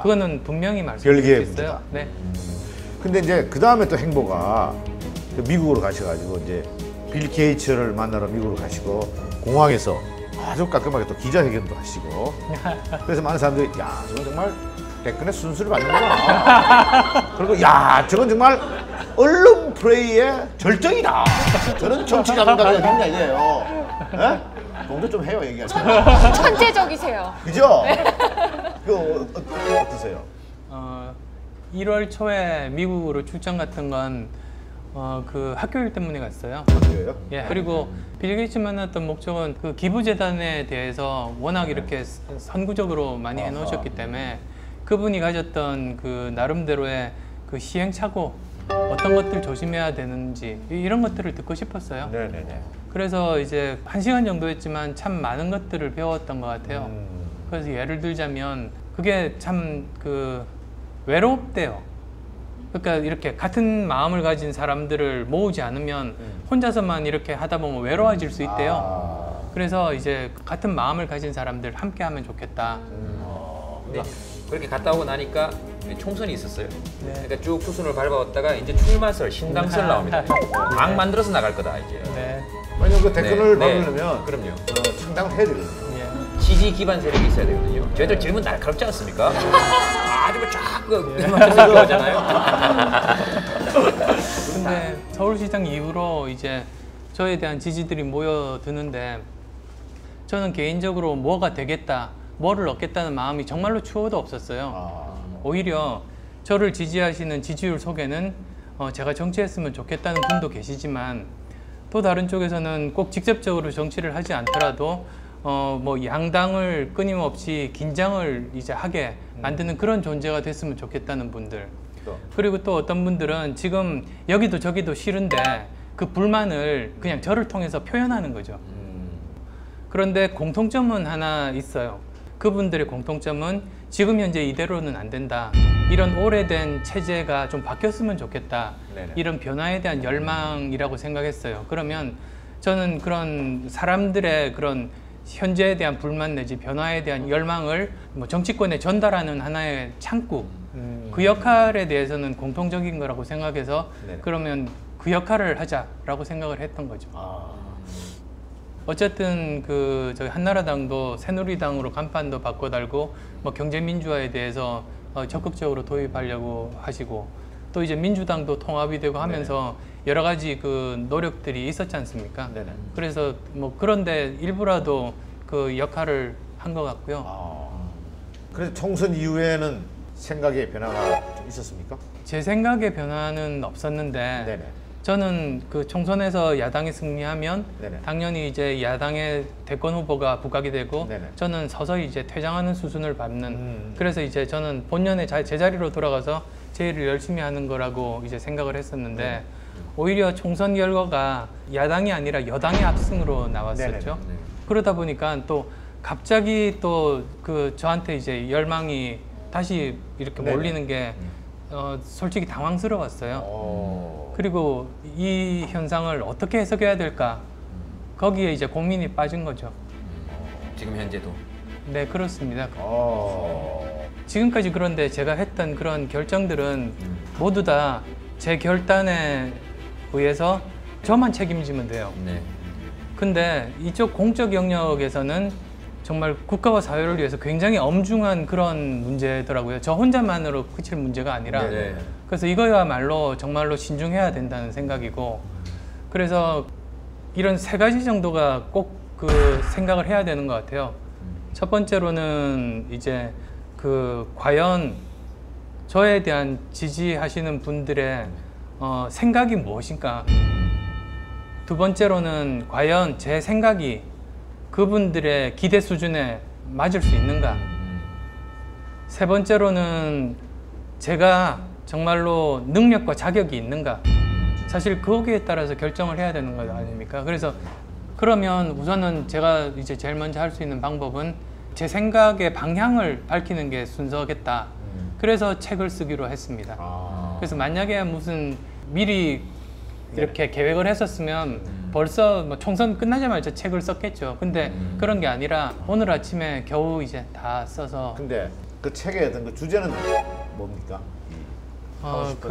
그거는 분명히 말씀드릴 별개의 수 있어요. 문제다. 네. 근데 이제 그 다음에 또 행보가 미국으로 가셔가지고 이제 빌 게이츠를 만나러 미국으로 가시고 공항에서 아주 깔끔하게 또 기자회견도 하시고 그래서 많은 사람들이 야 저건 정말 백근의 순수를 받는구나. 그리고 야 저건 정말 언론 플레이의 절정이다. 저런 정치 감각이 어딨냐 이거예요. 예? 동조 좀 해요 얘기할 때. 천재적이세요. 그죠? 그 어떠세요? 1월 초에 미국으로 출장 같은 건 그 학교 일 때문에 갔어요. 학교예요? 예, 그리고 빌 게이츠 만났던 목적은 그 기부재단에 대해서 워낙 이렇게 선구적으로 많이 해놓으셨기 때문에 그분이 가졌던 그 나름대로의 그 시행착오 어떤 것들 조심해야 되는지 이런 것들을 듣고 싶었어요. 네네네. 그래서 이제 1시간 정도 했지만 참 많은 것들을 배웠던 것 같아요. 그래서 예를 들자면 그게 참 그 외롭대요. 그러니까 이렇게 같은 마음을 가진 사람들을 모으지 않으면 혼자서만 이렇게 하다 보면 외로워질 수 있대요. 그래서 이제 같은 마음을 가진 사람들 함께 하면 좋겠다. 네. 그렇게 갔다 오고 나니까 총선이 있었어요. 네. 그러니까 쭉 투순을 밟아왔다가 이제 출마설, 신당설 나옵니다. 당 만들어서 나갈 거다 이제. 네. 왜냐면 그 댓글을 네. 받으려면 그럼요. 창당을 해야 되거든요. 예. 지지 기반 세력이 있어야 되거든요. 저희들 질문 날카롭지 않습니까? 아주 쫙그 생각하잖아요. 근데 서울시장 이후로 이제 저에 대한 지지들이 모여드는데 저는 개인적으로 뭐가 되겠다, 뭐를 얻겠다는 마음이 정말로 추호도 없었어요. 오히려 저를 지지하시는 지지율 속에는 제가 정치했으면 좋겠다는 분도 계시지만 또 다른 쪽에서는 꼭 직접적으로 정치를 하지 않더라도 뭐 양당을 끊임없이 긴장을 이제 하게 만드는 그런 존재가 됐으면 좋겠다는 분들. 그리고 또 어떤 분들은 지금 여기도 저기도 싫은데 그 불만을 그냥 저를 통해서 표현하는 거죠. 그런데 공통점은 하나 있어요. 그분들의 공통점은 지금 현재 이대로는 안 된다. 이런 오래된 체제가 좀 바뀌었으면 좋겠다. 네네. 이런 변화에 대한 열망이라고 생각했어요. 그러면 저는 그런 사람들의 그런 현재에 대한 불만 내지 변화에 대한 열망을 뭐 정치권에 전달하는 하나의 창구, 그 역할에 대해서는 공통적인 거라고 생각해서 네네. 그러면 그 역할을 하자라고 생각을 했던 거죠. 어쨌든 그 저희 한나라당도 새누리당으로 간판도 바꿔달고 뭐 경제민주화에 대해서 적극적으로 도입하려고 하시고 또 이제 민주당도 통합이 되고 하면서 여러 가지 그 노력들이 있었지 않습니까? 네네. 그래서 뭐 그런데 일부라도 그 역할을 한 것 같고요. 그래서 총선 이후에는 생각의 변화가 좀 있었습니까? 제 생각의 변화는 없었는데 네네. 저는 그 총선에서 야당이 승리하면 네네. 당연히 이제 야당의 대권 후보가 부각이 되고 네네. 저는 서서히 이제 퇴장하는 수순을 밟는 그래서 이제 저는 본연의 제자리로 돌아가서 제 일을 열심히 하는 거라고 이제 생각을 했었는데 오히려 총선 결과가 야당이 아니라 여당의 압승으로 나왔었죠. 네네. 그러다 보니까 또 갑자기 또 그 저한테 이제 열망이 다시 이렇게 네네. 몰리는 게 솔직히 당황스러웠어요. 그리고 이 현상을 어떻게 해석해야 될까? 거기에 이제 고민이 빠진 거죠. 지금 현재도. 네, 그렇습니다. 지금까지 그런데 제가 했던 그런 결정들은 모두 다 제 결단에 의해서 저만 책임지면 돼요. 네. 근데 이쪽 공적 영역에서는 정말 국가와 사회를 위해서 굉장히 엄중한 그런 문제더라고요. 저 혼자만으로 그칠 문제가 아니라. 네네. 그래서 이거야말로 정말로 신중해야 된다는 생각이고 그래서 이런 세 가지 정도가 꼭 그 생각을 해야 되는 것 같아요. 첫 번째로는 이제 그 과연 저에 대한 지지하시는 분들의 생각이 무엇인가. 두 번째로는 과연 제 생각이 그분들의 기대 수준에 맞을 수 있는가. 세 번째로는 제가 정말로 능력과 자격이 있는가. 사실 거기에 따라서 결정을 해야 되는 거 아닙니까? 그래서 그러면 우선은 제가 이제 제일 먼저 할 수 있는 방법은 제 생각의 방향을 밝히는 게 순서겠다. 그래서 책을 쓰기로 했습니다. 그래서 만약에 무슨 미리 이렇게 계획을 했었으면 벌써 뭐 총선 끝나자마자 책을 썼겠죠. 근데 그런 게 아니라 오늘 아침에 겨우 이제 다 써서 근데 그 책의 어떤 그 주제는 뭡니까? 그